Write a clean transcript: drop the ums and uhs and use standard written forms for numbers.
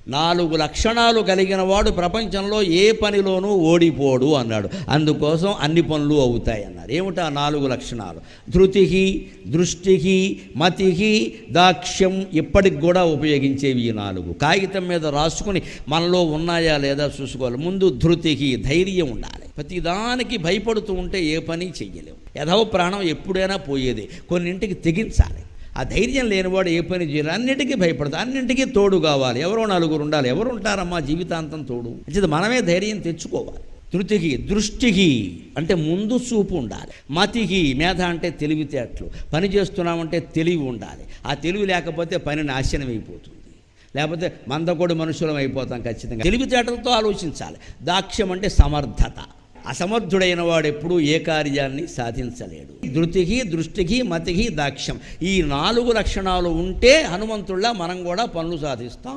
4 లక్షణాలు కలిగిన వాడు ప్రపంచంలో ఏ పనిలోనూ ఓడిపోడు అన్నాడు. అందుకోసం అన్ని పనులు అవుతాయి అన్నారు. ఏమిటా 4 లక్షణాలు? ధృతికి, దృష్టికి, మతికి, దాక్ష్యం. ఇప్పటికి కూడా ఉపయోగించేవి ఈ 4. కాగితం మీద రాసుకుని మనలో ఉన్నాయా లేదా చూసుకోవాలి. ముందు ధృతికి, ధైర్యం ఉండాలి. ప్రతిదానికి భయపడుతూ ఉంటే ఏ పని చెయ్యలేవు. యథవ ప్రాణం ఎప్పుడైనా పోయేది. కొన్నింటికి తెగించాలి. ఆ ధైర్యం లేనివాడు ఏ పని చేయాలి. అన్నింటికీ భయపడతాడు. అన్నింటికీ తోడు కావాలి. ఎవరో 4 ఉండాలి. ఎవరు ఉంటారమ్మా జీవితాంతం తోడు? అంటే మనమే ధైర్యం తెచ్చుకోవాలి. ధృతికి, దృష్టికి అంటే ముందు చూపు ఉండాలి. మతికి, మేధ అంటే తెలివితేటలు. పని చేస్తున్నామంటే తెలివి ఉండాలి. ఆ తెలివి లేకపోతే పని నాశనం అయిపోతుంది. లేకపోతే మందకొడి మనుషులం అయిపోతాం ఖచ్చితంగా. తెలివితేటలతో ఆలోచించాలి. దాక్ష్యం అంటే సమర్థత. అసమర్థుడైన వాడు ఎప్పుడూ ఏ కార్యాన్ని సాధించలేడు. ధృతికి, దృష్టికి, మతికి, దాక్ష్యం ఈ 4 లక్షణాలు ఉంటే హనుమంతుల్లా మనం కూడా పనులు సాధిస్తాం.